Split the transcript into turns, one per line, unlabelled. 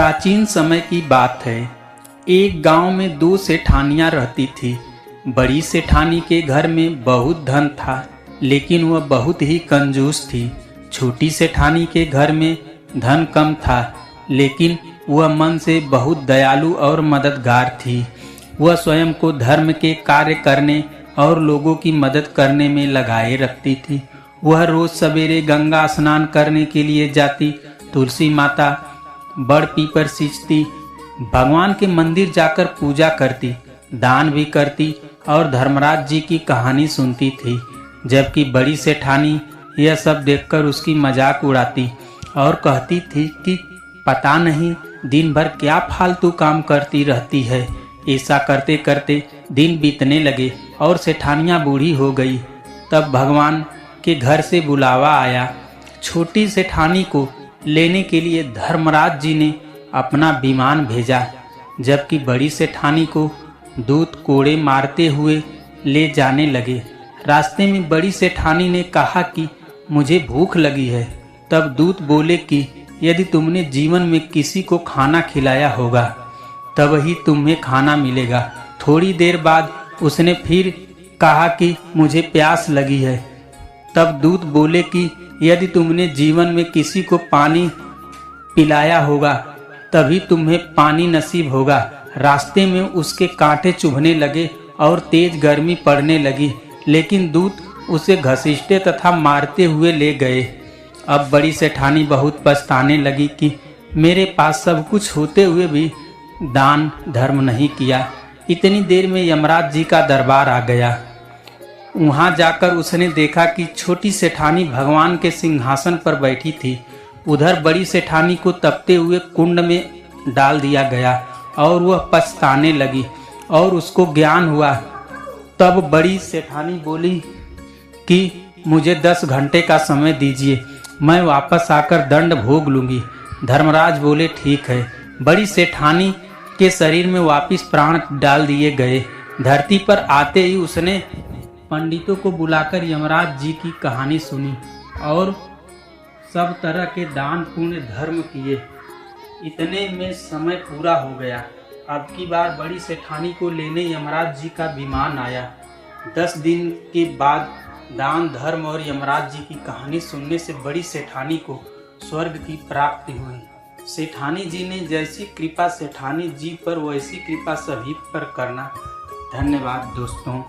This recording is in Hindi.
प्राचीन समय की बात है। एक गांव में दो सेठानियां रहती थी। बड़ी सेठानी के घर में बहुत धन था, लेकिन वह बहुत ही कंजूस थी। छोटी सेठानी के घर में धन कम था, लेकिन वह मन से बहुत दयालु और मददगार थी। वह स्वयं को धर्म के कार्य करने और लोगों की मदद करने में लगाए रखती थी। वह रोज सवेरे गंगा स्नान करने के लिए जाती, तुलसी माता बड़ पीपर सींचती, भगवान के मंदिर जाकर पूजा करती, दान भी करती और धर्मराज जी की कहानी सुनती थी। जबकि बड़ी सेठानी यह सब देखकर उसकी मजाक उड़ाती और कहती थी कि पता नहीं दिन भर क्या फालतू काम करती रहती है। ऐसा करते करते दिन बीतने लगे और सेठानियां बूढ़ी हो गई। तब भगवान के घर से बुलावा आया। छोटी सेठानी को लेने के लिए धर्मराज जी ने अपना विमान भेजा, जबकि बड़ी सेठानी को दूत कोड़े मारते हुए ले जाने लगे। रास्ते में बड़ी सेठानी ने कहा कि मुझे भूख लगी है। तब दूत बोले कि यदि तुमने जीवन में किसी को खाना खिलाया होगा तब ही तुम्हें खाना मिलेगा। थोड़ी देर बाद उसने फिर कहा कि मुझे प्यास लगी है। तब दूत बोले कि यदि तुमने जीवन में किसी को पानी पिलाया होगा तभी तुम्हें पानी नसीब होगा। रास्ते में उसके कांटे चुभने लगे और तेज गर्मी पड़ने लगी, लेकिन दूत उसे घसीटते तथा मारते हुए ले गए। अब बड़ी सेठानी बहुत पछताने लगी कि मेरे पास सब कुछ होते हुए भी दान धर्म नहीं किया। इतनी देर में यमराज जी का दरबार आ गया। वहां जाकर उसने देखा कि छोटी सेठानी भगवान के सिंहासन पर बैठी थी। उधर बड़ी सेठानी को तपते हुए कुंड में डाल दिया गया और वह पछताने लगी और उसको ज्ञान हुआ। तब बड़ी सेठानी बोली कि मुझे 10 घंटे का समय दीजिए, मैं वापस आकर दंड भोग लूंगी। धर्मराज बोले ठीक है। बड़ी सेठानी के शरीर में वापस प्राण डाल दिए गए। धरती पर आते ही उसने पंडितों को बुलाकर यमराज जी की कहानी सुनी और सब तरह के दान पुण्य धर्म किए। इतने में समय पूरा हो गया। अब की बार बड़ी सेठानी को लेने यमराज जी का विमान आया। 10 दिन के बाद दान धर्म और यमराज जी की कहानी सुनने से बड़ी सेठानी को स्वर्ग की प्राप्ति हुई। सेठानी जी ने जैसी कृपा सेठानी जी पर वैसी कृपा सभी पर करना। धन्यवाद दोस्तों।